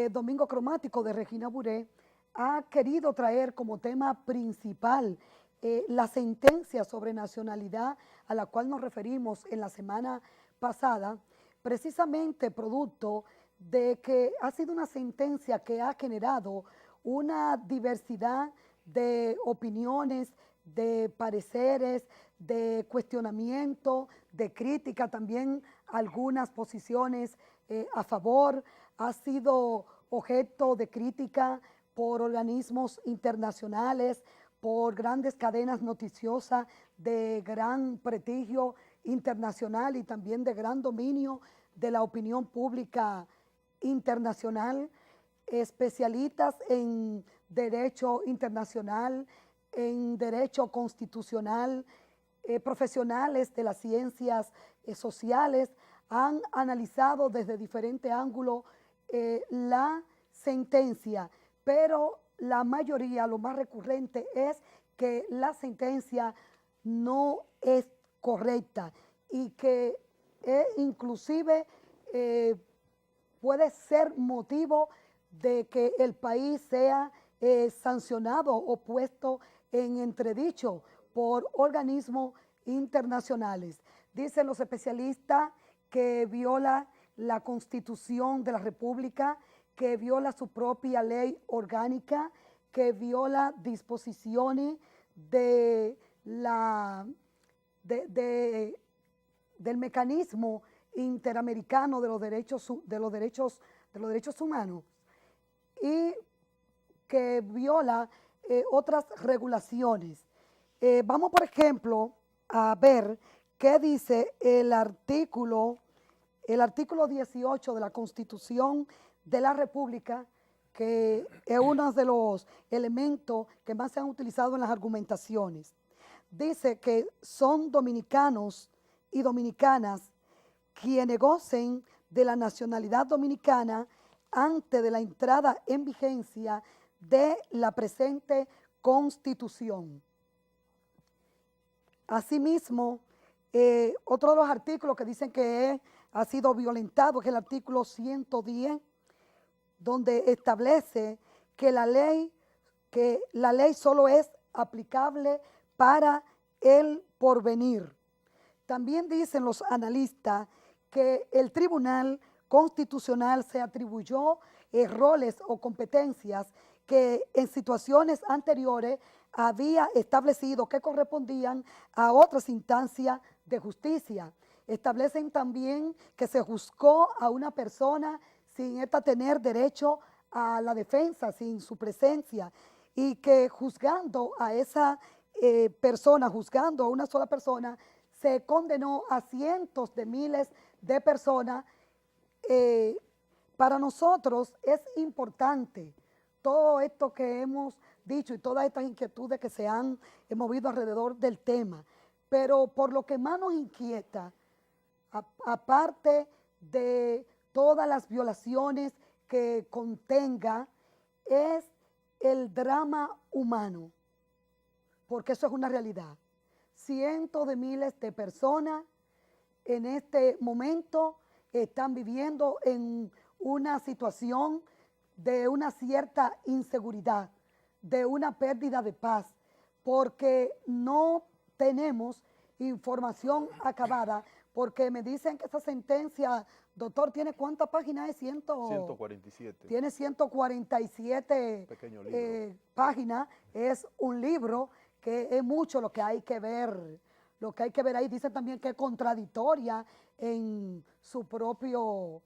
Domingo Cromático de Regina Buré ha querido traer como tema principal la sentencia sobre nacionalidad a la cual nos referimos en la semana pasada, precisamente producto de que ha sido una sentencia que ha generado una diversidad de opiniones, de pareceres, de cuestionamiento, de crítica, también algunas posiciones a favor. Ha sido objeto de crítica por organismos internacionales, por grandes cadenas noticiosas de gran prestigio internacional y también de gran dominio de la opinión pública internacional, especialistas en derecho internacional, en derecho constitucional, profesionales de las ciencias sociales, han analizado desde diferentes ángulos la sentencia, pero la mayoría, lo más recurrente es que la sentencia no es correcta y que inclusive puede ser motivo de que el país sea sancionado o puesto en entredicho por organismos internacionales. Dicen los especialistas que viola la Constitución de la República, que viola su propia ley orgánica, que viola disposiciones del mecanismo interamericano de los derechos humanos y que viola otras regulaciones. Vamos, por ejemplo, a ver qué dice el artículo 18 de la Constitución de la República, que es uno de los elementos que más se han utilizado en las argumentaciones. Dice que son dominicanos y dominicanas quienes gocen de la nacionalidad dominicana antes de la entrada en vigencia de la presente Constitución. Asimismo, otro de los artículos que dicen que ha sido violentado es el artículo 110, donde establece que la ley solo es aplicable para el porvenir. También dicen los analistas que el Tribunal Constitucional se atribuyó roles o competencias que en situaciones anteriores había establecido que correspondían a otras instancias de justicia. Establecen también que se juzgó a una persona sin esta tener derecho a la defensa, sin su presencia, y que juzgando a esa persona, juzgando a una sola persona, se condenó a cientos de miles de personas. Para nosotros es importante todo esto que hemos dicho y todas estas inquietudes que se han movido alrededor del tema, pero por lo que más nos inquieta, aparte de todas las violaciones que contenga, es el drama humano, porque eso es una realidad. Cientos de miles de personas en este momento están viviendo en una situación de una cierta inseguridad, de una pérdida de paz, porque no tenemos información acabada, porque me dicen que esa sentencia, doctor, ¿tiene cuántas páginas? 147. Tiene 147 páginas, es un libro que es mucho lo que hay que ver. Lo que hay que ver ahí, dice también que es contradictoria en su propio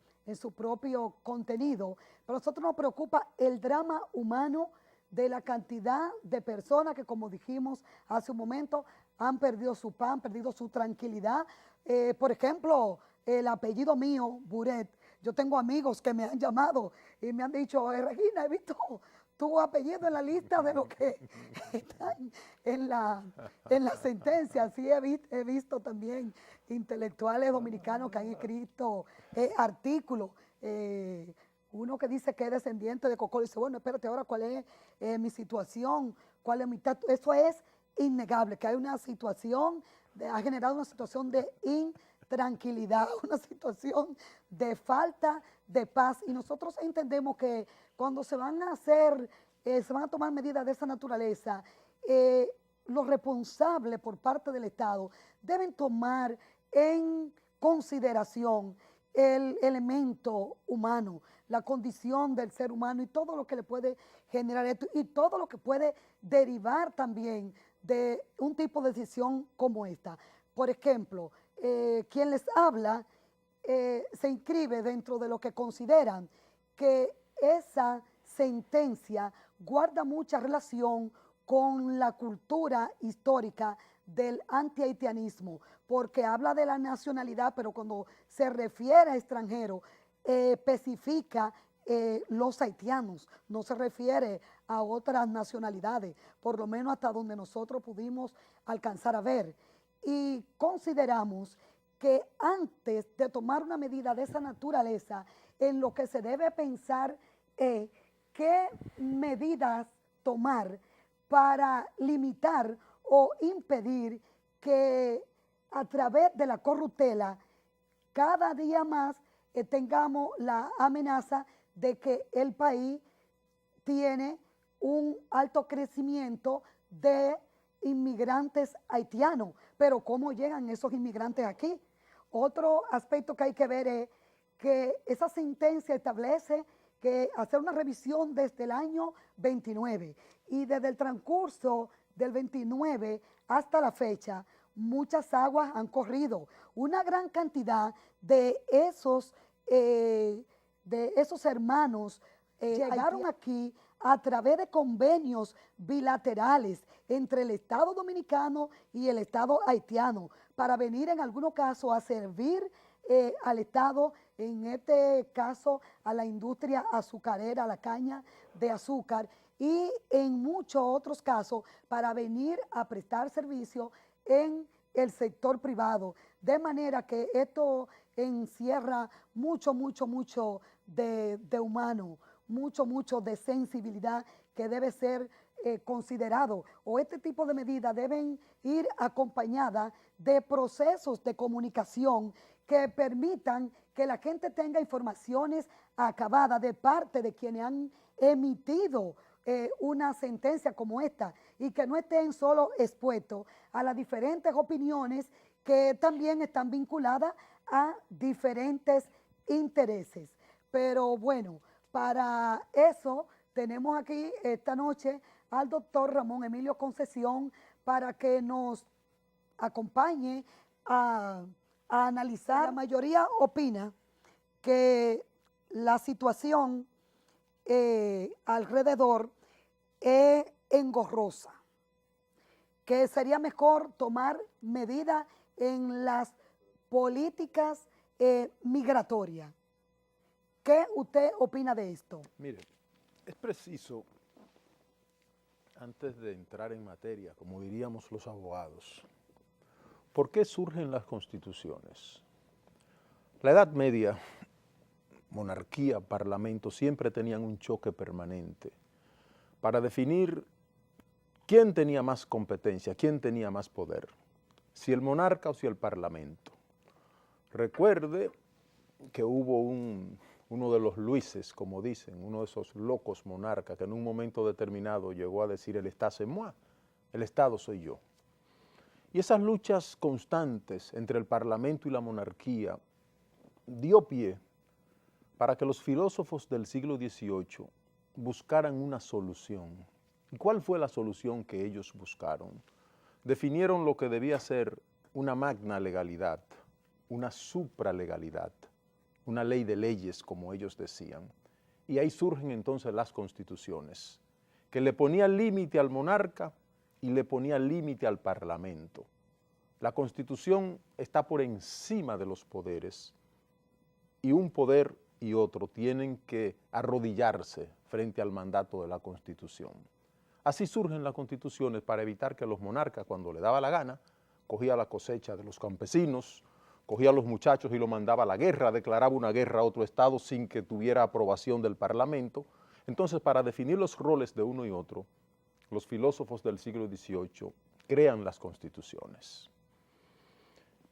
contenido. Pero a nosotros nos preocupa el drama humano de la cantidad de personas que, como dijimos hace un momento, han perdido su pan, perdido su tranquilidad. Por ejemplo, el apellido mío, Buret, yo tengo amigos que me han llamado y me han dicho, Regina, he visto tu apellido en la lista de lo que están en la sentencia. Sí, he visto también intelectuales dominicanos que han escrito artículos. Uno que dice que es descendiente de Cocolo dice, bueno, espérate, ahora cuál es mi situación, cuál es mi estatus. Eso es innegable, que hay una situación, ha generado una situación de tranquilidad, una situación de falta de paz. Y nosotros entendemos que cuando se van a hacer, se van a tomar medidas de esa naturaleza, los responsables por parte del Estado deben tomar en consideración el elemento humano, la condición del ser humano y todo lo que le puede generar esto y todo lo que puede derivar también de un tipo de decisión como esta. Por ejemplo, quien les habla se inscribe dentro de lo que consideran que esa sentencia guarda mucha relación con la cultura histórica del antihaitianismo, porque habla de la nacionalidad, pero cuando se refiere a extranjero, especifica los haitianos, no se refiere a otras nacionalidades, por lo menos hasta donde nosotros pudimos alcanzar a ver. Y consideramos que antes de tomar una medida de esa naturaleza, en lo que se debe pensar es qué medidas tomar para limitar o impedir que a través de la corruptela cada día más tengamos la amenaza de que el país tiene un alto crecimiento de inmigrantes haitianos. Pero ¿cómo llegan esos inmigrantes aquí? Otro aspecto que hay que ver es que esa sentencia establece que hacer una revisión desde el año 29 y desde el transcurso del 29 hasta la fecha, muchas aguas han corrido. Una gran cantidad de esos hermanos llegaron aquí a través de convenios bilaterales entre el Estado dominicano y el Estado haitiano para venir en algunos casos a servir al Estado, en este caso a la industria azucarera, a la caña de azúcar, y en muchos otros casos para venir a prestar servicio en el sector privado. De manera que esto encierra mucho de humano, mucho de sensibilidad que debe ser considerado, o este tipo de medidas deben ir acompañadas de procesos de comunicación que permitan que la gente tenga informaciones acabadas de parte de quienes han emitido una sentencia como esta y que no estén solo expuestos a las diferentes opiniones que también están vinculadas a diferentes intereses. Pero bueno, para eso tenemos aquí esta noche al doctor Ramón Emilio Concesión para que nos acompañe a analizar. La mayoría opina que la situación alrededor es engorrosa, que sería mejor tomar medidas en las políticas migratorias. ¿Qué usted opina de esto? Mire, es preciso, antes de entrar en materia, como diríamos los abogados, ¿por qué surgen las constituciones? La Edad Media, monarquía, parlamento, siempre tenían un choque permanente para definir quién tenía más competencia, quién tenía más poder, si el monarca o si el parlamento. Recuerde que hubo uno de los Luises, como dicen, uno de esos locos monarcas que en un momento determinado llegó a decir el État c'est moi, el Estado soy yo. Y esas luchas constantes entre el parlamento y la monarquía dio pie para que los filósofos del siglo XVIII buscaran una solución. ¿Y cuál fue la solución que ellos buscaron? Definieron lo que debía ser una magna legalidad, una supralegalidad, una ley de leyes, como ellos decían. Y ahí surgen entonces las constituciones, que le ponían límite al monarca y le ponía límite al parlamento. La Constitución está por encima de los poderes y un poder y otro tienen que arrodillarse frente al mandato de la Constitución. Así surgen las constituciones para evitar que los monarcas, cuando le daba la gana, cogía la cosecha de los campesinos, cogía a los muchachos y lo mandaba a la guerra, declaraba una guerra a otro estado sin que tuviera aprobación del parlamento. Entonces, para definir los roles de uno y otro, los filósofos del siglo XVIII crean las constituciones.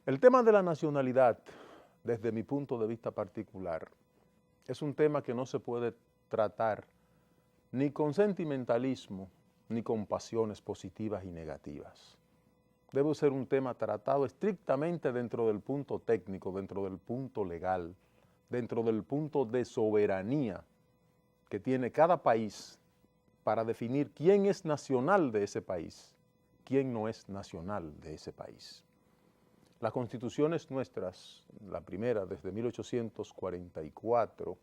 El tema de la nacionalidad, desde mi punto de vista particular, es un tema que no se puede tratar ni con sentimentalismo, ni con pasiones positivas y negativas. Debe ser un tema tratado estrictamente dentro del punto técnico, dentro del punto legal, dentro del punto de soberanía que tiene cada país para definir quién es nacional de ese país, quién no es nacional de ese país. Las constituciones nuestras, la primera desde 1844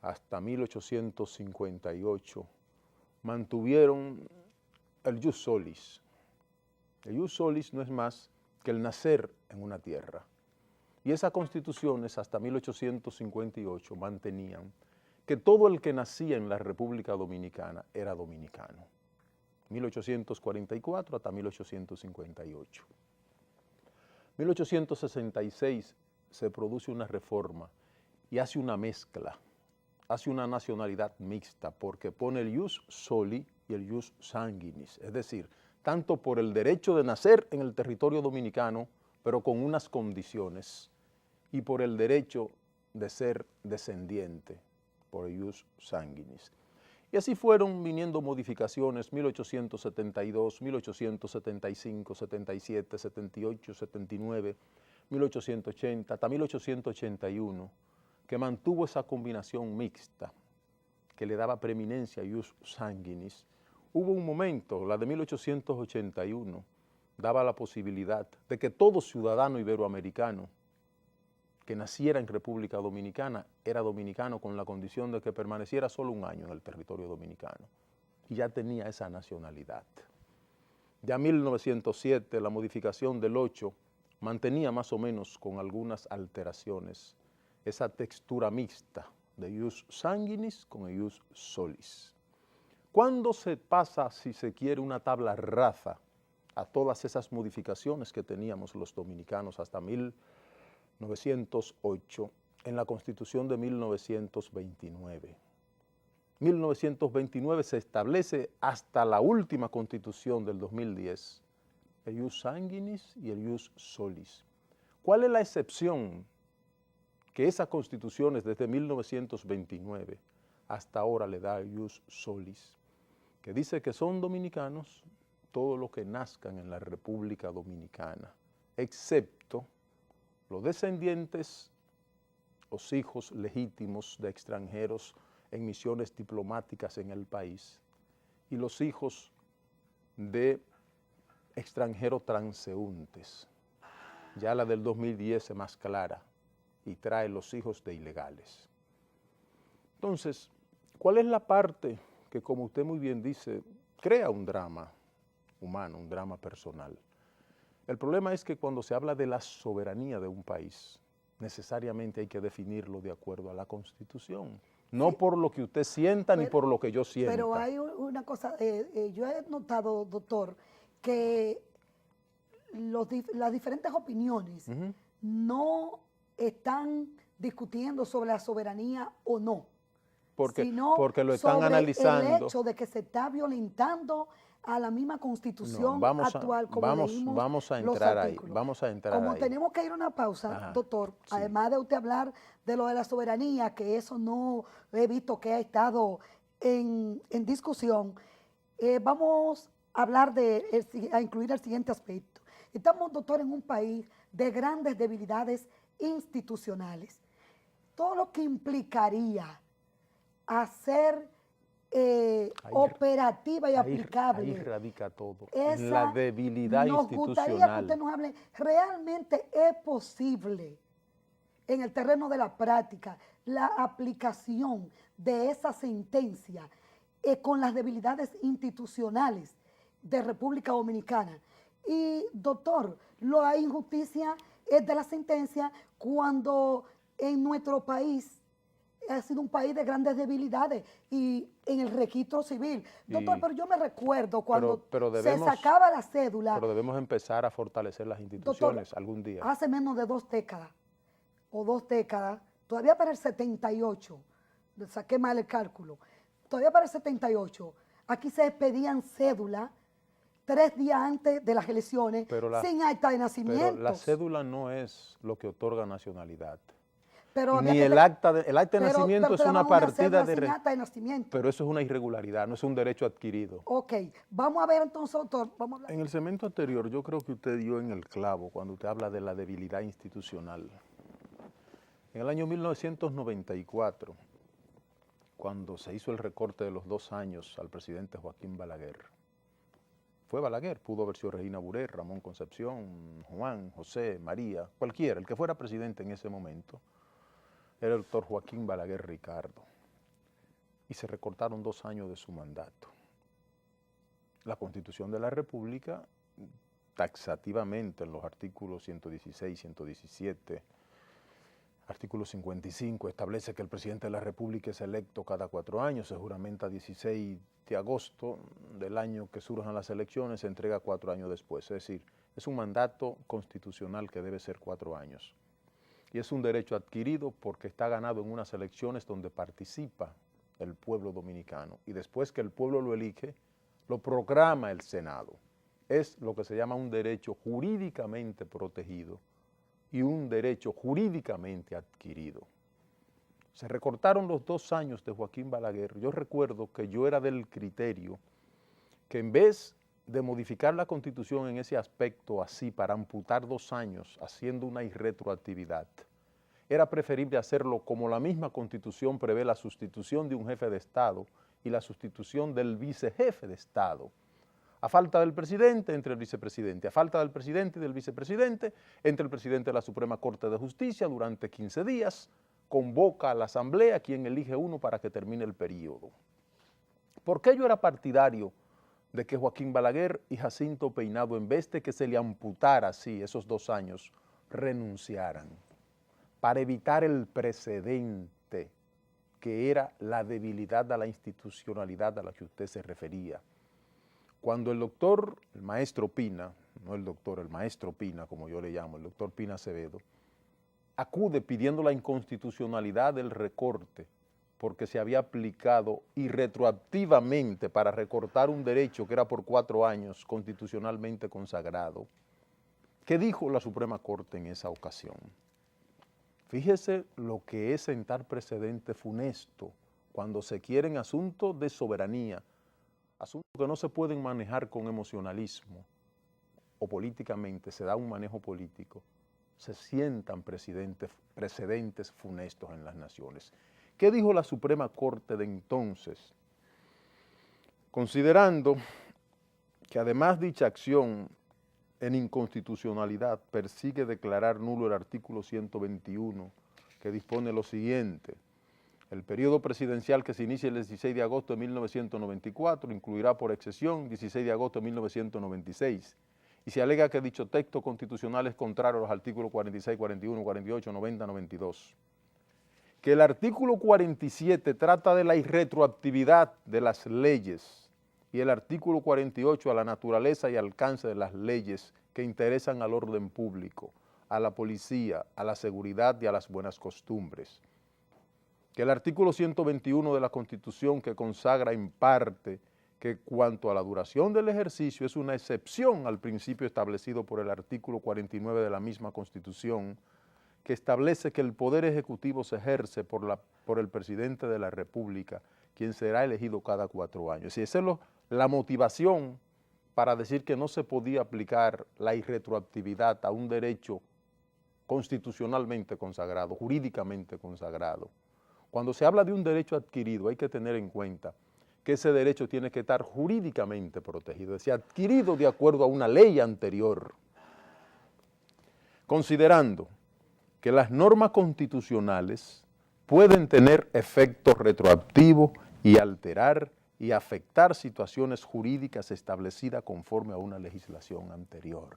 hasta 1858, mantuvieron el jus solis. El jus solis no es más que el nacer en una tierra. Y esas constituciones hasta 1858 mantenían que todo el que nacía en la República Dominicana era dominicano. 1844 hasta 1858. 1866 se produce una reforma y hace una mezcla, hace una nacionalidad mixta, porque pone el jus soli y el jus sanguinis, es decir, tanto por el derecho de nacer en el territorio dominicano, pero con unas condiciones, y por el derecho de ser descendiente, por el jus sanguinis. Y así fueron viniendo modificaciones, 1872, 1875, 77, 78, 79, 1880, hasta 1881, que mantuvo esa combinación mixta, que le daba preeminencia a jus sanguinis. Hubo un momento, la de 1881, daba la posibilidad de que todo ciudadano iberoamericano que naciera en República Dominicana era dominicano con la condición de que permaneciera solo un año en el territorio dominicano y ya tenía esa nacionalidad. Ya 1907, la modificación del 8 mantenía más o menos con algunas alteraciones esa textura mixta de jus sanguinis con el jus solis. ¿Cuándo se pasa, si se quiere, una tabla rasa a todas esas modificaciones que teníamos los dominicanos hasta 1908 en la Constitución de 1929? 1929 se establece hasta la última Constitución del 2010 el jus sanguinis y el jus solis. ¿Cuál es la excepción que esas constituciones desde 1929 hasta ahora le da el jus solis? Que dice que son dominicanos todos los que nazcan en la República Dominicana, excepto los descendientes, los hijos legítimos de extranjeros en misiones diplomáticas en el país y los hijos de extranjeros transeúntes. Ya la del 2010 es más clara y trae los hijos de ilegales. Entonces, ¿cuál es la parte que, como usted muy bien dice, crea un drama humano, un drama personal? El problema es que cuando se habla de la soberanía de un país, necesariamente hay que definirlo de acuerdo a la Constitución, no por lo que usted sienta ni por lo que yo sienta. Pero hay una cosa, yo he notado, doctor, que las diferentes opiniones no están discutiendo sobre la soberanía o no, sino porque lo están sobre analizando. el hecho de que se está violentando a la misma Constitución actual, como leímos vamos a los entrar ahí, artículos. vamos a entrar Como ahí. tenemos que ir a una pausa, Ajá, doctor, sí. además de usted hablar de lo de la soberanía, que eso no he visto que ha estado en discusión, vamos a hablar a incluir el siguiente aspecto. Estamos, doctor, en un país de grandes debilidades institucionales. Todo lo que implicaría hacer operativa y aplicable. Ahí radica todo, Esa, en la debilidad nos gustaría que usted institucional. nos hable, ¿realmente es posible en el terreno de la práctica la aplicación de esa sentencia con las debilidades institucionales de República Dominicana? Y, doctor, la injusticia es de la sentencia cuando en nuestro país ha sido un país de grandes debilidades y en el registro civil. Doctor, pero yo me recuerdo cuando se sacaba la cédula. Pero debemos empezar a fortalecer las instituciones, doctor, algún día. Hace menos de 2 décadas, todavía para el 78, saqué mal el cálculo, todavía para el 78, aquí se expedían cédulas 3 días antes de las elecciones sin acta de Pero nacimiento. la cédula no es lo que otorga nacionalidad. Pero Ni el acta de nacimiento es te una daban partida cédula sin de... acta de nacimiento. Pero eso es una irregularidad, no es un derecho adquirido. Ok, vamos a ver entonces, doctor. Vamos a hablar. En el segmento anterior yo creo que usted dio en el clavo cuando usted habla de la debilidad institucional. En el año 1994, cuando se hizo el recorte de los 2 años al presidente Joaquín Balaguer, fue Balaguer, pudo haber sido Regina Buré, Ramón Concepción, Juan, José, María, cualquiera, el que fuera presidente en ese momento, era el doctor Joaquín Balaguer Ricardo, y se recortaron 2 años de su mandato. La Constitución de la República, taxativamente en los artículos 116, 117, artículo 55, establece que el presidente de la República es electo cada 4 años, se juramenta 16 de agosto del año que surjan las elecciones, se entrega 4 años después. Es decir, es un mandato constitucional que debe ser 4 años. Y es un derecho adquirido porque está ganado en unas elecciones donde participa el pueblo dominicano. Y después que el pueblo lo elige, lo proclama el Senado. Es lo que se llama un derecho jurídicamente protegido y un derecho jurídicamente adquirido. Se recortaron los 2 años de Joaquín Balaguer. Yo recuerdo que yo era del criterio que en vez de modificar la Constitución en ese aspecto así para amputar 2 años haciendo una irretroactividad, era preferible hacerlo como la misma Constitución prevé la sustitución de un jefe de Estado y la sustitución del vicejefe de Estado. A falta del presidente, entre el vicepresidente. A falta del presidente y del vicepresidente, entre el presidente de la Suprema Corte de Justicia durante 15 días, convoca a la Asamblea, quien elige uno para que termine el periodo. ¿Por qué yo era partidario de que Joaquín Balaguer y Jacinto Peinado, en vez de que se le amputara así esos 2 años, renunciaran? Para evitar el precedente, que era la debilidad de la institucionalidad a la que usted se refería. Cuando el doctor, el maestro Pina, no el doctor, el maestro Pina, como yo le llamo, el doctor Pina Acevedo, acude pidiendo la inconstitucionalidad del recorte porque se había aplicado irretroactivamente para recortar un derecho que era por 4 años constitucionalmente consagrado. ¿Qué dijo la Suprema Corte en esa ocasión? Fíjese lo que es sentar precedente funesto cuando se quieren asuntos de soberanía, asuntos que no se pueden manejar con emocionalismo o políticamente, se da un manejo político, se sientan precedentes funestos en las naciones. ¿Qué dijo la Suprema Corte de entonces? Considerando que además dicha acción en inconstitucionalidad persigue declarar nulo el artículo 121 que dispone lo siguiente: el periodo presidencial que se inicia el 16 de agosto de 1994 incluirá por excepción 16 de agosto de 1996 y se alega que dicho texto constitucional es contrario a los artículos 46, 41, 48, 90, 92. Que el artículo 47 trata de la irretroactividad de las leyes y el artículo 48 a la naturaleza y alcance de las leyes que interesan al orden público, a la policía, a la seguridad y a las buenas costumbres. Que el artículo 121 de la Constitución que consagra en parte que cuanto a la duración del ejercicio es una excepción al principio establecido por el artículo 49 de la misma Constitución, que establece que el Poder Ejecutivo se ejerce por el Presidente de la República, quien será elegido cada 4 años. Y esa es la motivación para decir que no se podía aplicar la irretroactividad a un derecho constitucionalmente consagrado, jurídicamente consagrado. Cuando se habla de un derecho adquirido hay que tener en cuenta que ese derecho tiene que estar jurídicamente protegido, es decir, adquirido de acuerdo a una ley anterior. Considerando que las normas constitucionales pueden tener efectos retroactivos y alterar y afectar situaciones jurídicas establecidas conforme a una legislación anterior.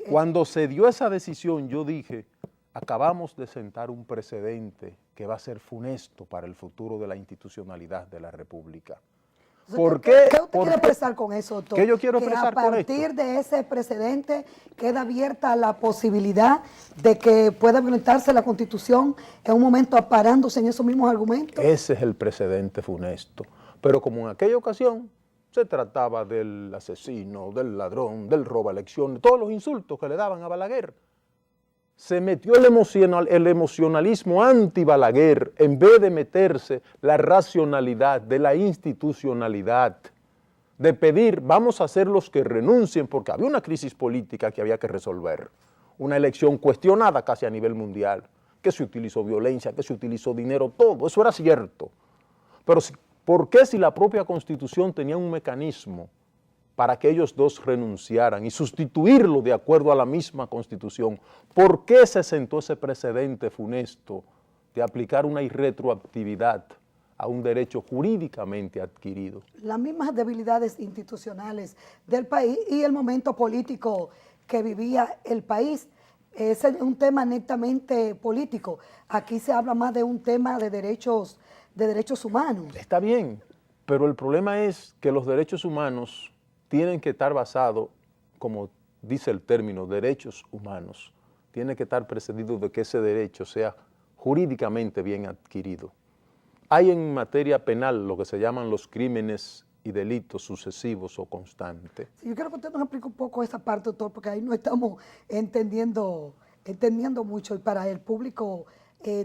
Cuando se dio esa decisión, yo dije, acabamos de sentar un precedente que va a ser funesto para el futuro de la institucionalidad de la República. ¿Por qué? ¿Qué usted quiere expresar con eso, doctor? ¿Qué yo quiero expresar con esto? Que a partir de ese precedente queda abierta la posibilidad de que pueda violentarse la Constitución en un momento aparándose en esos mismos argumentos. Ese es el precedente funesto. Pero como en aquella ocasión Se trataba del asesino, del ladrón, del robaelecciones, todos los insultos que le daban a Balaguer. Se metió el emocionalismo anti-Balaguer en vez de meterse la racionalidad de la institucionalidad, de pedir, vamos a hacer los que renuncien, porque había una crisis política que había que resolver, una elección cuestionada casi a nivel mundial, que se utilizó violencia, que se utilizó dinero, todo, eso era cierto. Pero ¿por qué si la propia Constitución tenía un mecanismo para que ellos dos renunciaran y sustituirlo de acuerdo a la misma Constitución? ¿Por qué se sentó ese precedente funesto de aplicar una irretroactividad a un derecho jurídicamente adquirido? Las mismas debilidades institucionales del país y el momento político que vivía el país. Es un tema netamente político. Aquí se habla más de un tema de derechos humanos. Está bien, pero el problema es que los derechos humanos tienen que estar basados, como dice el término, derechos humanos. Tiene que estar precedido de que ese derecho sea jurídicamente bien adquirido. Hay en materia penal lo que se llaman los crímenes y delitos sucesivos o constantes. Sí, yo quiero que usted nos explique un poco esa parte, doctor, porque ahí no estamos entendiendo mucho y para el público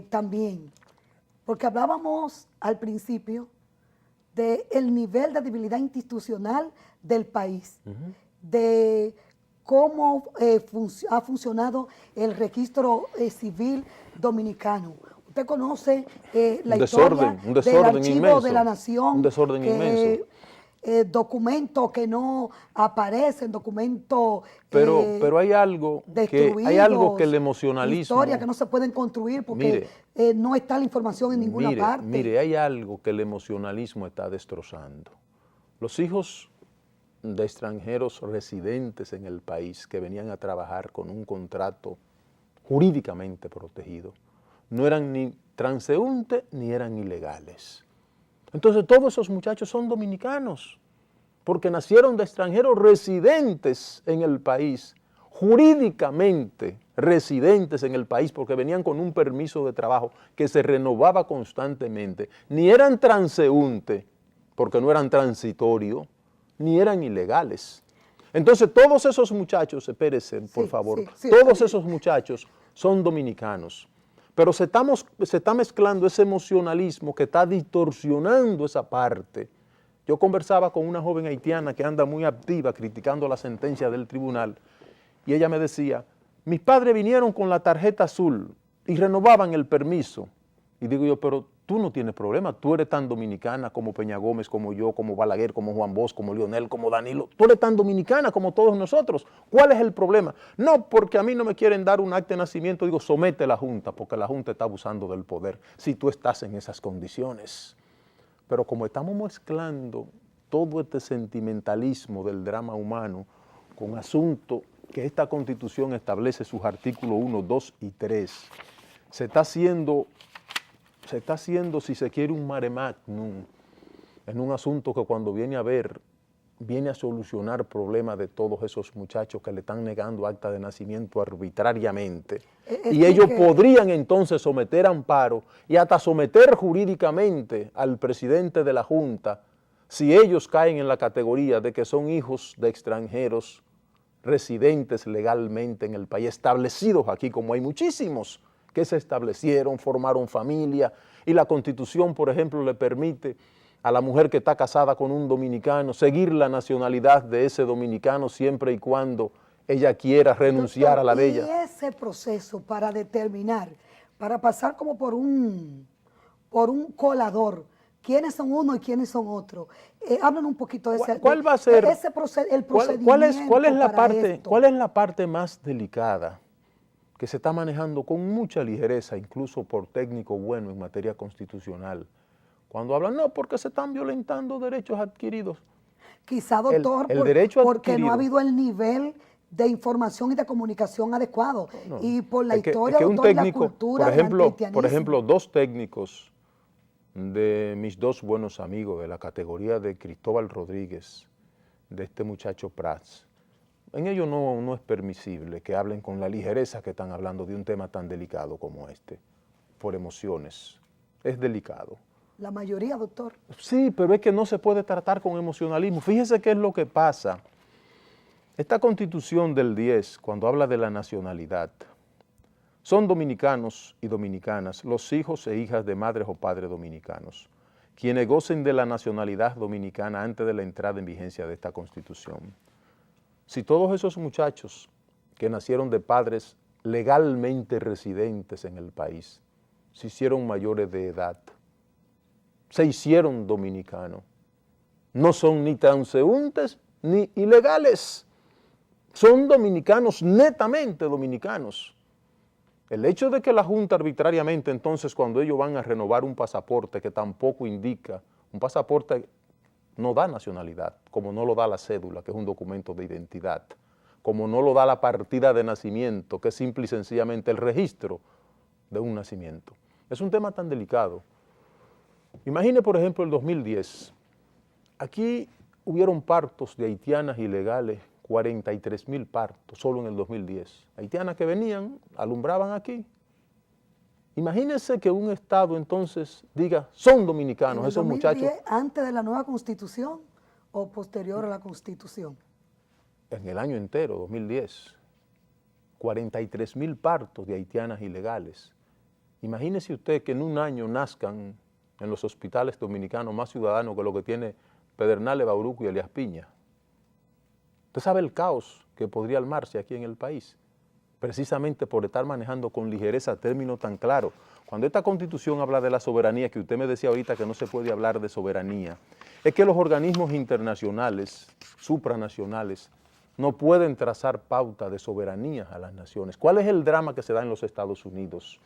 también. Porque hablábamos al principio del nivel de debilidad institucional del país, de cómo ha funcionado el registro civil dominicano. Usted conoce la historia del Archivo inmenso, de la Nación, un desorden inmenso. Documentos que no aparecen, documentos pero hay algo que el emocionalismo, historias que no se pueden construir porque no está la información en ninguna parte. Mire, hay algo que el emocionalismo está destrozando. Los hijos de extranjeros residentes en el país que venían a trabajar con un contrato jurídicamente protegido no eran ni transeúntes ni eran ilegales. Entonces todos esos muchachos son dominicanos, porque nacieron de extranjeros residentes en el país, jurídicamente residentes en el país, porque venían con un permiso de trabajo que se renovaba constantemente. Ni eran transeúntes, porque no eran transitorios, ni eran ilegales. Entonces todos esos muchachos, espérese por favor, todos esos muchachos son dominicanos. Pero se está mezclando ese emocionalismo que está distorsionando esa parte. Yo conversaba con una joven haitiana que anda muy activa criticando la sentencia del tribunal y ella me decía, mis padres vinieron con la tarjeta azul y renovaban el permiso. Y digo yo, pero tú no tienes problema, tú eres tan dominicana como Peña Gómez, como yo, como Balaguer, como Juan Bosch, como Lionel, como Danilo. Tú eres tan dominicana como todos nosotros. ¿Cuál es el problema? No, porque a mí no me quieren dar un acta de nacimiento. Digo, somete a la Junta, porque la Junta está abusando del poder si tú estás en esas condiciones. Pero como estamos mezclando todo este sentimentalismo del drama humano con asuntos que esta Constitución establece sus artículos 1, 2 y 3, se está haciendo, si se quiere, un mare magnum en un asunto que cuando viene a ver, viene a solucionar problemas de todos esos muchachos que le están negando acta de nacimiento arbitrariamente. Y ellos podrían entonces someter amparo y hasta someter jurídicamente al presidente de la Junta si ellos caen en la categoría de que son hijos de extranjeros residentes legalmente en el país, establecidos aquí, como hay muchísimos que se establecieron, formaron familia, y la Constitución, por ejemplo, le permite a la mujer que está casada con un dominicano seguir la nacionalidad de ese dominicano siempre y cuando ella quiera renunciar a la de ella. Y ese proceso para determinar, para pasar como por un colador, quiénes son uno y quiénes son otros. Hablan un poquito de ese, ¿Cuál va a ser el procedimiento ¿cuál es la para parte, esto? ¿Cuál es la parte más delicada que se está manejando con mucha ligereza, incluso por técnico bueno en materia constitucional? Cuando hablan, no, porque se están violentando derechos adquiridos. Quizá, doctor, el derecho porque adquirido, no ha habido el nivel de información y de comunicación adecuado. No, y por la historia, un doctor, técnico, y la cultura por ejemplo, dos técnicos de mis dos buenos amigos de la categoría de Cristóbal Rodríguez, de este muchacho Prats, en ello no es permisible que hablen con la ligereza que están hablando de un tema tan delicado como este, por emociones. Es delicado. La mayoría, doctor. Sí, pero es que no se puede tratar con emocionalismo. Fíjese qué es lo que pasa. Esta Constitución del 10, cuando habla de la nacionalidad, son dominicanos y dominicanas, los hijos e hijas de madres o padres dominicanos, quienes gocen de la nacionalidad dominicana antes de la entrada en vigencia de esta Constitución. Si todos esos muchachos que nacieron de padres legalmente residentes en el país, se hicieron mayores de edad, se hicieron dominicanos, no son ni transeúntes ni ilegales, son dominicanos, netamente dominicanos. El hecho de que la Junta arbitrariamente, entonces, cuando ellos van a renovar un pasaporte que tampoco indica, un pasaporte no da nacionalidad, como no lo da la cédula, que es un documento de identidad, como no lo da la partida de nacimiento, que es simple y sencillamente el registro de un nacimiento. Es un tema tan delicado. Imagine, por ejemplo, el 2010. Aquí hubieron partos de haitianas ilegales, 43,000 partos, solo en el 2010. Haitianas que venían, alumbraban aquí. Imagínense que un Estado entonces diga, son dominicanos esos 2010, muchachos. ¿antes de la nueva Constitución o posterior a la Constitución? En el año entero, 2010. 43,000 partos de haitianas ilegales. Imagínese usted que en un año nazcan en los hospitales dominicanos más ciudadanos que lo que tiene Pedernales, Bauruco y Elías Piña. Usted sabe el caos que podría armarse aquí en el país, precisamente por estar manejando con ligereza términos tan claros. Cuando esta Constitución habla de la soberanía, que usted me decía ahorita que no se puede hablar de soberanía, es que los organismos internacionales, supranacionales, no pueden trazar pauta de soberanía a las naciones. ¿Cuál es el drama que se da en los Estados Unidos,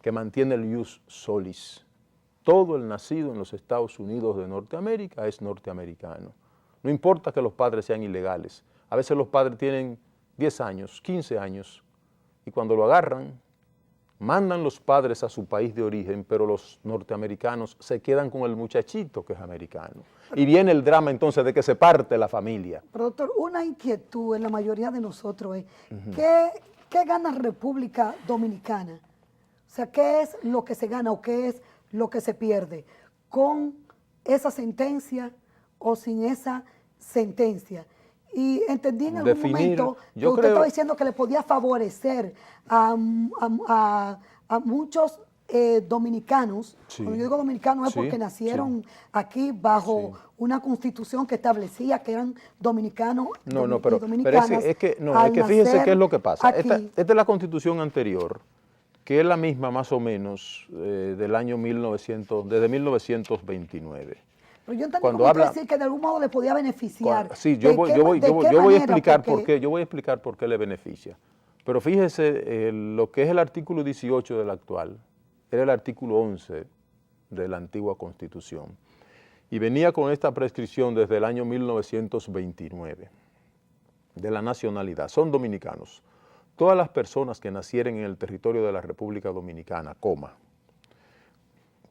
que mantiene el ius solis? Todo el nacido en los Estados Unidos de Norteamérica es norteamericano. No importa que los padres sean ilegales. A veces los padres tienen 10 años, 15 años, y cuando lo agarran, mandan los padres a su país de origen, pero los norteamericanos se quedan con el muchachito que es americano. Y viene el drama entonces de que se parte la familia. Pero doctor, una inquietud en la mayoría de nosotros es, ¿qué gana República Dominicana? O sea, ¿qué es lo que se gana o qué es lo que se pierde con esa sentencia o sin esa sentencia? Y entendí en algún momento que usted estaba diciendo que le podía favorecer a muchos dominicanos. Sí. Cuando yo digo dominicanos es porque nacieron aquí bajo una constitución que establecía que eran dominicanos y dominicanas. Pero es que fíjese qué es lo que pasa. Esta es la constitución anterior, que es la misma más o menos del año 1900, desde 1929. Pero yo entendí como decir que de algún modo le podía beneficiar. Sí, yo voy a explicar por qué. Yo voy a explicar por qué le beneficia. Pero fíjese, lo que es el artículo 18 del actual, era el artículo 11 de la antigua Constitución. Y venía con esta prescripción desde el año 1929 de la nacionalidad. Son dominicanos. Todas las personas que nacieren en el territorio de la República Dominicana,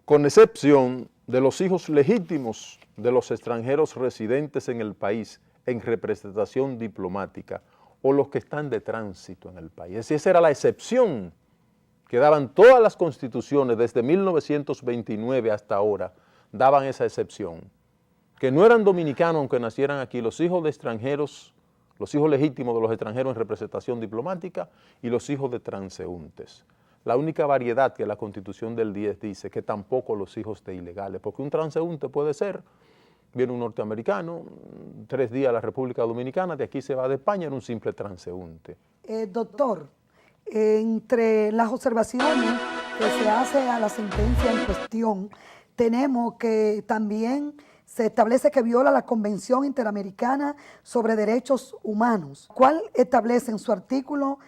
con excepción de los hijos legítimos de los extranjeros residentes en el país en representación diplomática o los que están de tránsito en el país. Esa era la excepción que daban todas las constituciones desde 1929 hasta ahora, daban esa excepción, que no eran dominicanos aunque nacieran aquí, los hijos de extranjeros, los hijos legítimos de los extranjeros en representación diplomática y los hijos de transeúntes. La única variedad que la Constitución del 10 dice que tampoco los hijos de ilegales, porque un transeúnte puede ser, viene un norteamericano, 3 días a la República Dominicana, de aquí se va de España, era un simple transeúnte. Doctor, entre las observaciones que se hace a la sentencia en cuestión, tenemos que también se establece que viola la Convención Interamericana sobre Derechos Humanos, cual establece en su artículo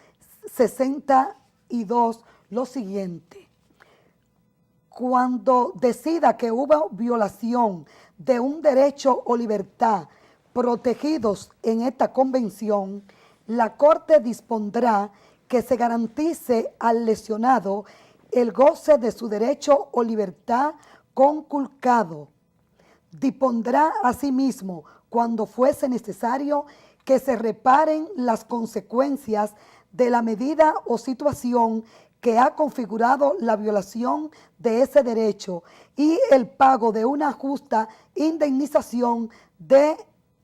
62 lo siguiente: cuando decida que hubo violación de un derecho o libertad protegidos en esta convención, la Corte dispondrá que se garantice al lesionado el goce de su derecho o libertad conculcado. Dispondrá asimismo, cuando fuese necesario, que se reparen las consecuencias de la medida o situación que ha configurado la violación de ese derecho y el pago de una justa indemnización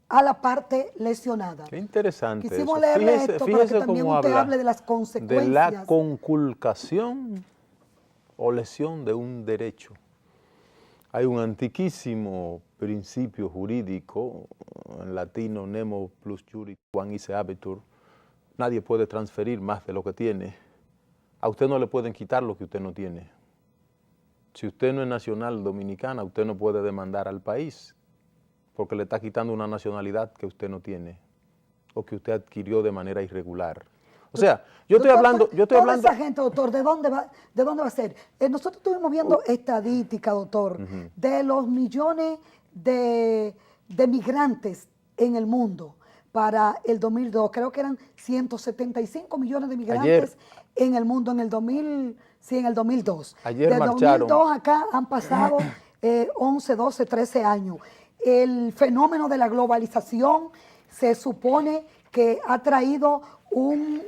a la parte lesionada. Qué interesante Quisimos eso. leerle Fíjese, esto para fíjese que también cómo usted habla hable de las de consecuencias. la conculcación o lesión de un derecho. Hay un antiquísimo principio jurídico, en latino nemo plus juris quam isse habetur. Nadie puede transferir más de lo que tiene. A usted no le pueden quitar lo que usted no tiene. Si usted no es nacional dominicana, usted no puede demandar al país porque le está quitando una nacionalidad que usted no tiene o que usted adquirió de manera irregular. O sea, yo estoy hablando... Toda esa gente, doctor, ¿de dónde va a ser? Nosotros estuvimos viendo estadística, doctor, de los millones de migrantes en el mundo para el 2002. Creo que eran 175 millones de migrantes en el mundo en el 2002. Ayer de marcharon. 2002 acá han pasado 11, 12, 13 años. El fenómeno de la globalización se supone que ha traído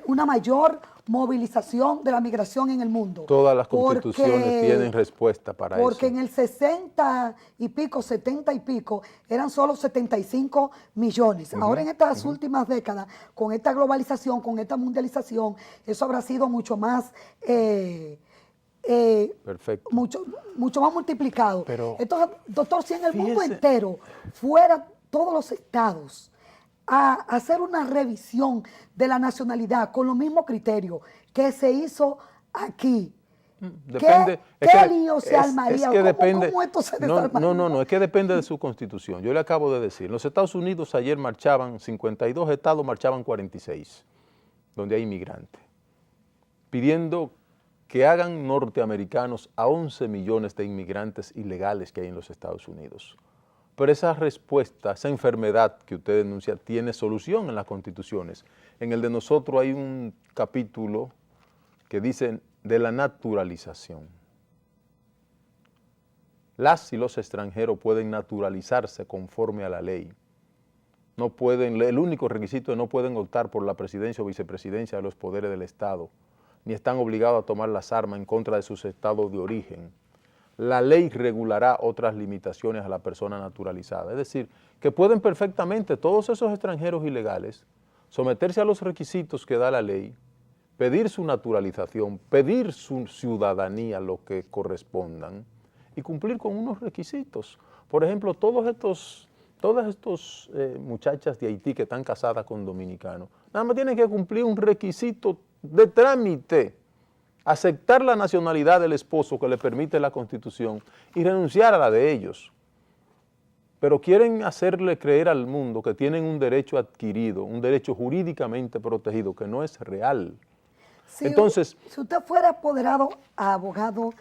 una mayor movilización de la migración en el mundo. Todas las constituciones tienen respuesta para eso. Porque en el 60 y pico, 70 y pico, eran solo 75 millones. Ahora en estas últimas décadas, con esta globalización, con esta mundialización, eso habrá sido mucho más... Perfecto. Mucho más multiplicado. Pero, entonces, doctor, si en el mundo fíjese, entero fueran todos los estados a hacer una revisión de la nacionalidad con los mismos criterios que se hizo aquí, depende, ¿qué lío se armaría? ¿Cómo esto se desarmaría? No, es que depende de su constitución. Yo le acabo de decir, en los Estados Unidos ayer marchaban 52 estados, marchaban 46, donde hay inmigrantes, pidiendo que hagan norteamericanos a 11 millones de inmigrantes ilegales que hay en los Estados Unidos. Pero esa respuesta, esa enfermedad que usted denuncia, tiene solución en las constituciones. En el de nosotros hay un capítulo que dice de la naturalización. Las y los extranjeros pueden naturalizarse conforme a la ley. No pueden, el único requisito es no pueden optar por la presidencia o vicepresidencia de los poderes del Estado, ni están obligados a tomar las armas en contra de sus estados de origen. La ley regulará otras limitaciones a la persona naturalizada. Es decir, que pueden perfectamente todos esos extranjeros ilegales someterse a los requisitos que da la ley, pedir su naturalización, pedir su ciudadanía, lo que correspondan, y cumplir con unos requisitos. Por ejemplo, todas estas muchachas de Haití que están casadas con dominicanos, nada más tienen que cumplir un requisito de trámite, aceptar la nacionalidad del esposo que le permite la Constitución y renunciar a la de ellos. Pero quieren hacerle creer al mundo que tienen un derecho adquirido, un derecho jurídicamente protegido, que no es real. Entonces, si usted fuera apoderado a abogado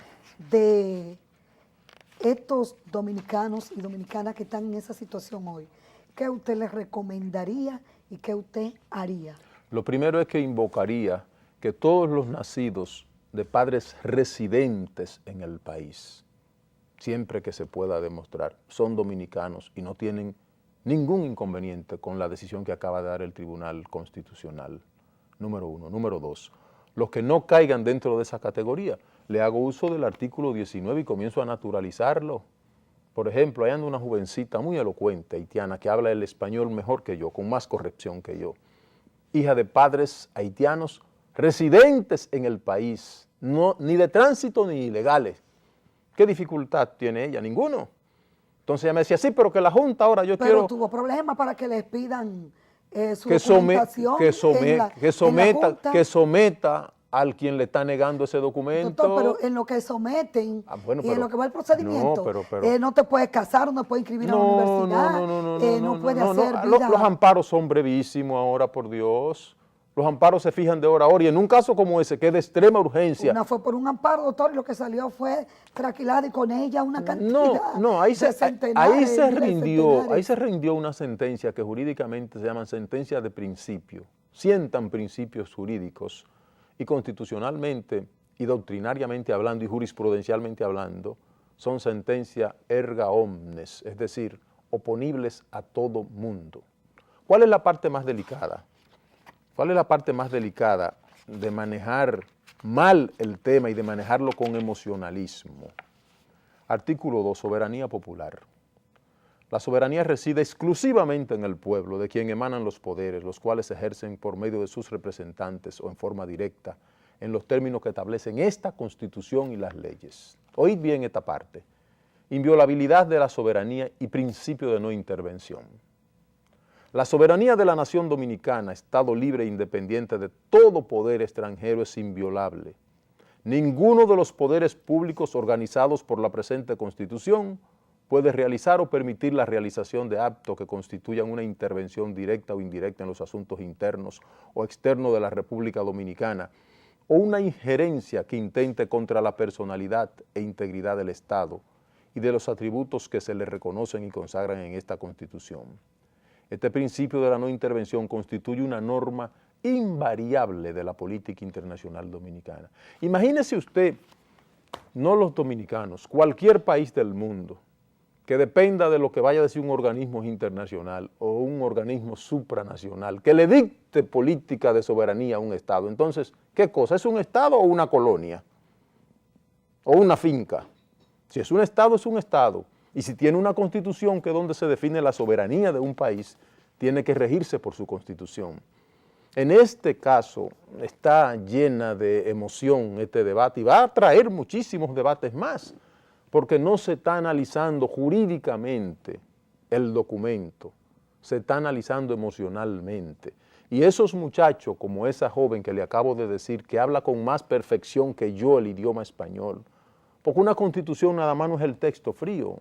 de estos dominicanos y dominicanas que están en esa situación hoy, ¿qué usted les recomendaría y qué usted haría? Lo primero es que invocaría que todos los nacidos de padres residentes en el país, siempre que se pueda demostrar, son dominicanos y no tienen ningún inconveniente con la decisión que acaba de dar el Tribunal Constitucional, número 1. Número 2, los que no caigan dentro de esa categoría, le hago uso del artículo 19 y comienzo a naturalizarlo. Por ejemplo, hay anda una jovencita muy elocuente haitiana que habla el español mejor que yo, con más corrección que yo, hija de padres haitianos residentes en el país, no, ni de tránsito ni ilegales. ¿Qué dificultad tiene ella? Ninguno. Entonces ella me decía, sí, pero que la Junta ahora yo quiero... Pero tuvo problemas para que les pidan su documentación que someta al quien le está negando ese documento. Doctor, pero en lo que someten y en lo que va el procedimiento, no te puedes casar, no puedes inscribir a la universidad, no puede hacer vida. Los amparos son brevísimos ahora, por Dios. Los amparos se fijan de hora a hora y en un caso como ese, que es de extrema urgencia. Una fue por un amparo, doctor, y lo que salió fue tranquilidad y con ella una cantidad ahí se rindió una sentencia que jurídicamente se llama sentencia de principio. Sientan principios jurídicos y constitucionalmente y doctrinariamente hablando y jurisprudencialmente hablando, son sentencias erga omnes, es decir, oponibles a todo mundo. ¿Cuál es la parte más delicada? ¿Cuál es la parte más delicada de manejar mal el tema y de manejarlo con emocionalismo. Artículo 2, soberanía popular. La soberanía reside exclusivamente en el pueblo, de quien emanan los poderes, los cuales se ejercen por medio de sus representantes o en forma directa, en los términos que establecen esta Constitución y las leyes. Oíd bien esta parte. Inviolabilidad de la soberanía y principio de no intervención. La soberanía de la nación dominicana, Estado libre e independiente de todo poder extranjero, es inviolable. Ninguno de los poderes públicos organizados por la presente Constitución puede realizar o permitir la realización de actos que constituyan una intervención directa o indirecta en los asuntos internos o externos de la República Dominicana, o una injerencia que intente contra la personalidad e integridad del Estado y de los atributos que se le reconocen y consagran en esta Constitución. Este principio de la no intervención constituye una norma invariable de la política internacional dominicana. Imagínese usted, no los dominicanos, cualquier país del mundo que dependa de lo que vaya a decir un organismo internacional o un organismo supranacional, que le dicte política de soberanía a un Estado. Entonces, ¿qué cosa? ¿Es un Estado o una colonia? ¿O una finca? Si es un Estado, es un Estado. Y si tiene una Constitución que es donde se define la soberanía de un país, tiene que regirse por su Constitución. En este caso está llena de emoción este debate y va a traer muchísimos debates más, porque no se está analizando jurídicamente el documento, se está analizando emocionalmente. Y esos muchachos, como esa joven que le acabo de decir, que habla con más perfección que yo el idioma español, porque una Constitución nada más no es el texto frío,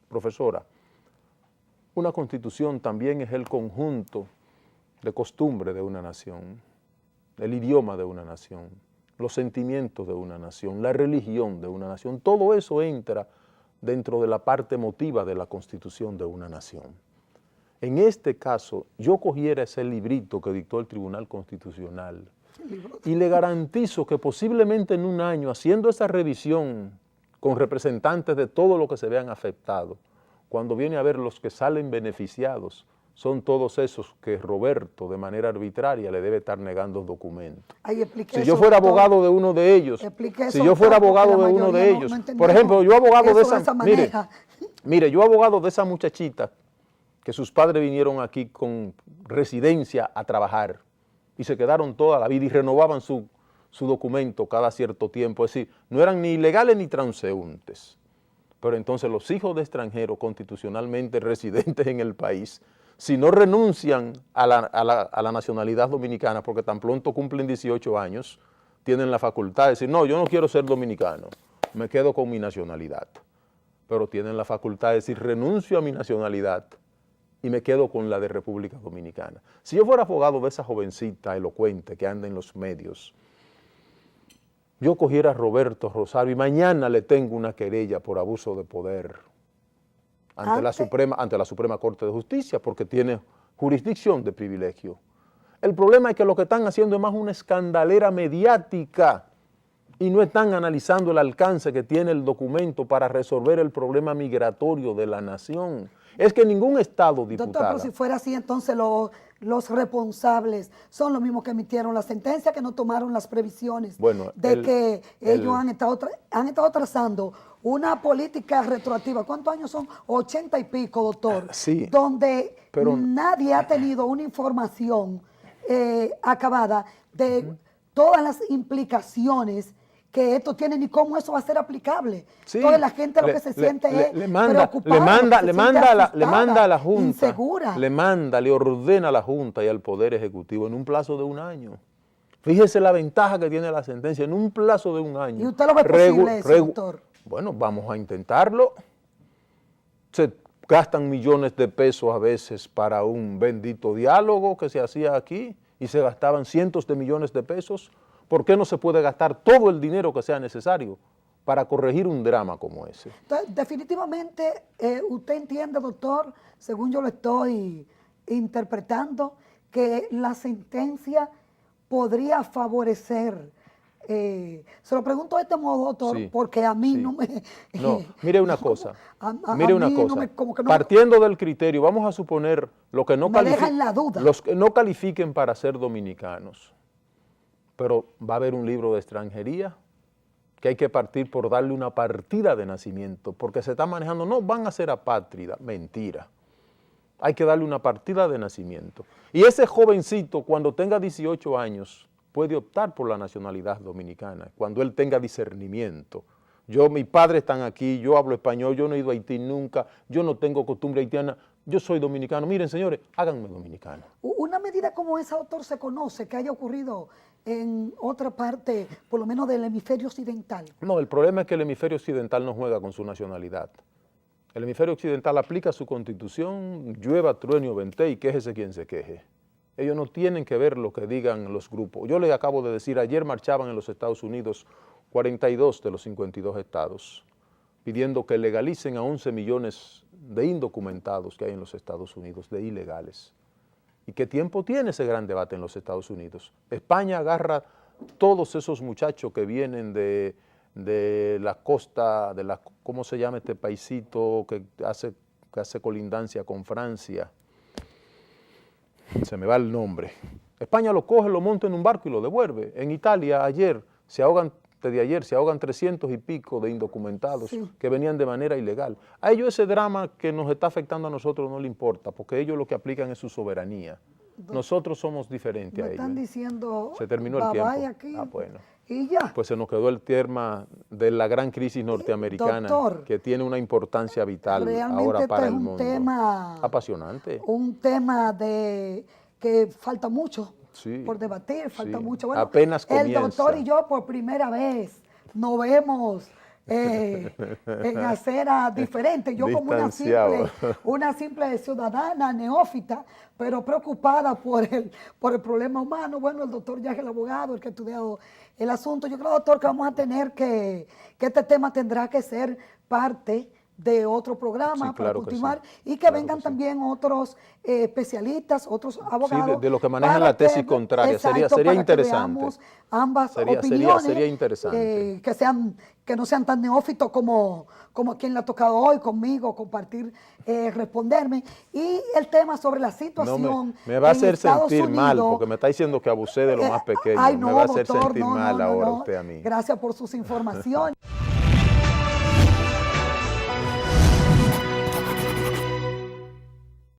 profesora, una Constitución también es el conjunto de costumbre de una nación, el idioma de una nación, los sentimientos de una nación, la religión de una nación, todo eso entra dentro de la parte emotiva de la Constitución de una nación. En este caso, yo cogiera ese librito que dictó el Tribunal Constitucional y le garantizo que posiblemente en un año, haciendo esa revisión con representantes de todo lo que se vean afectados, cuando viene a ver los que salen beneficiados, son todos esos que Roberto de manera arbitraria le debe estar negando documentos. Si yo fuera abogado de uno de ellos, por ejemplo, yo abogado de esa, mire, yo abogado de esa muchachita que sus padres vinieron aquí con residencia a trabajar y se quedaron toda la vida y renovaban su documento cada cierto tiempo, es decir, no eran ni ilegales ni transeúntes, pero entonces los hijos de extranjeros constitucionalmente residentes en el país, si no renuncian a la nacionalidad dominicana, porque tan pronto cumplen 18 años, tienen la facultad de decir, no, yo no quiero ser dominicano, me quedo con mi nacionalidad. Pero tienen la facultad de decir, renuncio a mi nacionalidad y me quedo con la de República Dominicana. Si yo fuera abogado de esa jovencita elocuente que anda en los medios, yo cogiera a Roberto Rosario y mañana le tengo una querella por abuso de poder ante la Suprema Corte de Justicia, porque tiene jurisdicción de privilegio. El problema es que lo que están haciendo es más una escandalera mediática y no están analizando el alcance que tiene el documento para resolver el problema migratorio de la nación. Es que ningún Estado, diputada... Doctor, pero si fuera así, entonces los responsables son los mismos que emitieron la sentencia, que no tomaron las previsiones que ellos han estado trazando una política retroactiva. ¿Cuántos años son? 80 y pico, doctor. Sí. Donde nadie ha tenido una información acabada de todas las implicaciones que esto tiene ni cómo eso va a ser aplicable. Sí, toda la gente lo que se siente es preocupada, le manda a la Junta, insegura. le ordena a la Junta y al Poder Ejecutivo en un plazo de un año. Fíjese la ventaja que tiene la sentencia, en un plazo de un año. ¿Y usted lo ve posible eso, doctor? Bueno, vamos a intentarlo. Se gastan millones de pesos a veces para un bendito diálogo que se hacía aquí y se gastaban cientos de millones de pesos. ¿Por qué no se puede gastar todo el dinero que sea necesario para corregir un drama como ese? Entonces, definitivamente, usted entiende, doctor, según yo lo estoy interpretando, que la sentencia podría favorecer. Se lo pregunto de este modo, doctor, porque a mí no me... No, mire una cosa, partiendo del criterio, vamos a suponer lo que no me deja en la duda. los que no califiquen para ser dominicanos. pero va a haber un libro de extranjería que hay que partir por darle una partida de nacimiento, porque se está manejando, no, van a ser apátridas, mentira. Hay que darle una partida de nacimiento. Y ese jovencito, cuando tenga 18 años, puede optar por la nacionalidad dominicana, cuando él tenga discernimiento. Mis padres están aquí, yo hablo español, yo no he ido a Haití nunca, yo no tengo costumbre haitiana, yo soy dominicano. Miren, señores, háganme dominicano. Una medida como esa, doctor, se conoce que haya ocurrido en otra parte, por lo menos del hemisferio occidental. No, el problema es que el hemisferio occidental no juega con su nacionalidad. El hemisferio occidental aplica su constitución, llueva, truene o vente y quéjese quien se queje. Ellos no tienen que ver lo que digan los grupos. Yo les acabo de decir, ayer marchaban en los Estados Unidos 42 de los 52 estados, pidiendo que legalicen a 11 millones de indocumentados que hay en los Estados Unidos, de ilegales. ¿Y qué tiempo tiene ese gran debate en los Estados Unidos? España agarra todos esos muchachos que vienen de la costa, ¿cómo se llama este paisito que hace colindancia con Francia? Se me va el nombre. España lo coge, lo monta en un barco y lo devuelve. En Italia desde ayer se ahogan 300 y pico de indocumentados que venían de manera ilegal. A ellos ese drama que nos está afectando a nosotros no le importa, porque ellos lo que aplican es su soberanía. Nosotros somos diferentes a ellos. Están diciendo, se terminó el tiempo. Aquí, bueno. Y ya. Pues se nos quedó el tema de la gran crisis norteamericana, doctor, que tiene una importancia vital ahora para el mundo. Tema apasionante. Un tema que falta mucho. Sí, por debatir, falta sí. mucho. Bueno, apenas comienza. El doctor y yo por primera vez nos vemos en acera diferente. Yo como una simple ciudadana neófita, pero preocupada por el problema humano. Bueno, el doctor ya es el abogado, el que ha estudiado el asunto. Yo creo, doctor, que vamos a tener que este tema tendrá que ser parte de otro programa para continuar y que vengan también otros especialistas, otros abogados. Sí, de lo que manejan la tesis contraria. Exacto, sería para interesante. Que ambas opiniones. Sería interesante. Que no sean tan neófitos como a quien le ha tocado hoy conmigo, compartir, responderme. Y el tema sobre la situación. No, me va a hacer sentir Unidos, mal, porque me está diciendo que abusé de lo más pequeño. Ay, no, me va a hacer doctor, sentir mal ahora usted a mí. Gracias por sus informaciones.